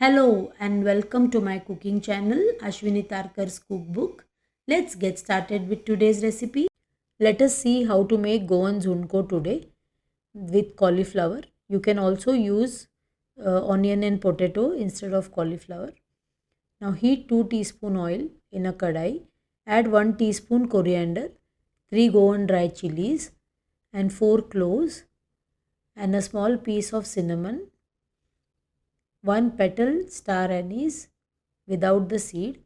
Hello and welcome to my cooking channel Sunetra Tarcar's cookbook. Let's get started with today's recipe. Let us see how to make Goan Zunko today with cauliflower. You can also use onion and potato instead of cauliflower. Now heat 2 teaspoon oil in a kadai. Add 1 teaspoon coriander, 3 Goan dry chilies and 4 cloves and a small piece of cinnamon, 1 petal star anise without the seed,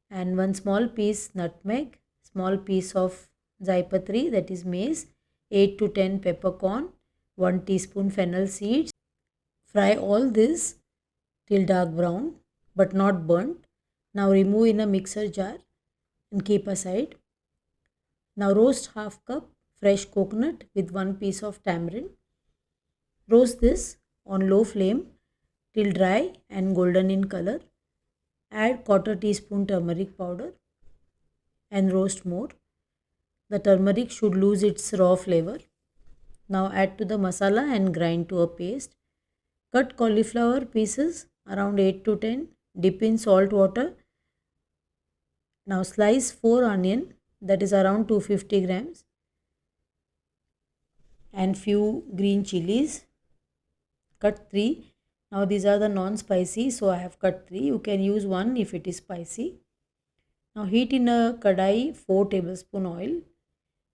and 1 small piece nutmeg, small piece of zaipatri, that is mace, 8 to 10 peppercorn, 1 teaspoon fennel seeds. Fry all this till dark brown but not burnt. Now remove in a mixer jar and keep aside. Now roast half cup fresh coconut with 1 piece of tamarind. Roast this on low flame till dry and golden in color. Add quarter teaspoon turmeric powder and roast more. The turmeric should lose its raw flavor. Now add to the masala and grind to a paste. Cut cauliflower pieces around 8 to 10. Dip in salt water. Now slice 4 onion, that is around 250 grams, and few green chilies. Cut 3. Now these are the non-spicy, so I have cut 3. You can use 1 if it is spicy. Now heat in a kadai 4 tablespoon oil.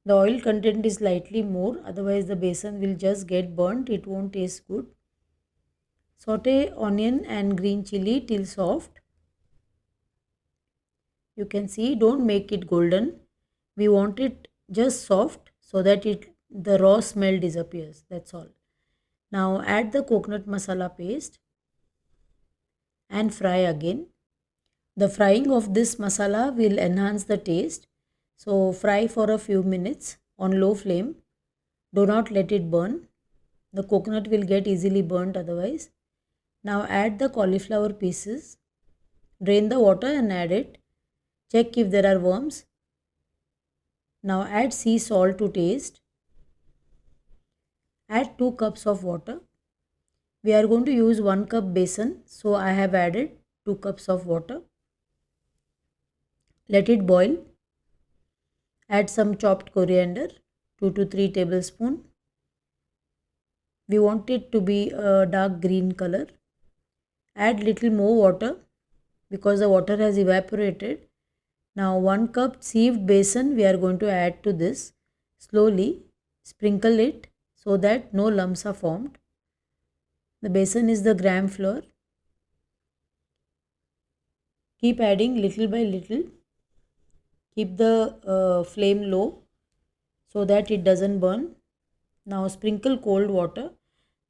The oil content is slightly more, otherwise the besan will just get burnt. It won't taste good. Saute onion and green chili till soft. You can see, don't make it golden. We want it just soft so that the raw smell disappears. That's all. Now add the coconut masala paste and fry again. The frying of this masala will enhance the taste. So fry for a few minutes on low flame. Do not let it burn. The coconut will get easily burnt otherwise. Now add the cauliflower pieces. Drain the water and add it. Check if there are worms. Now add sea salt to taste. Add 2 cups of water. We are going to use 1 cup besan, so I have added 2 cups of water. Let it boil. Add some chopped coriander, 2 to 3 tablespoons. We want it to be a dark green color. Add little more water because the water has evaporated. Now 1 cup sieved besan we are going to add to this. Slowly sprinkle it so that no lumps are formed. The besan is the gram flour. Keep adding little by little. Keep the flame low so that it doesn't burn. Now sprinkle cold water.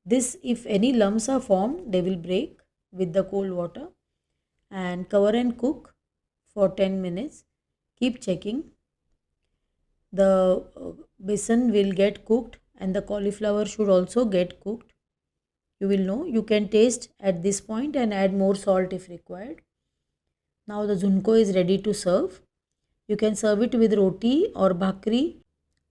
This, if any lumps are formed, they will break with the cold water. And cover and cook for 10 minutes. Keep checking. The besan will get cooked and the cauliflower should also get cooked. You will know. You can taste at this point and add more salt if required. Now the zunko is ready to serve. You can serve it with roti or bhakri.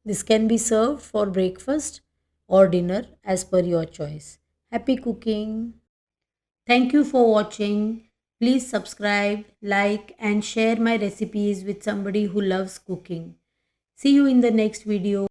This can be served for breakfast or dinner as per your choice. Happy cooking! Thank you for watching. Please subscribe, like and share my recipes with somebody who loves cooking. See you in the next video.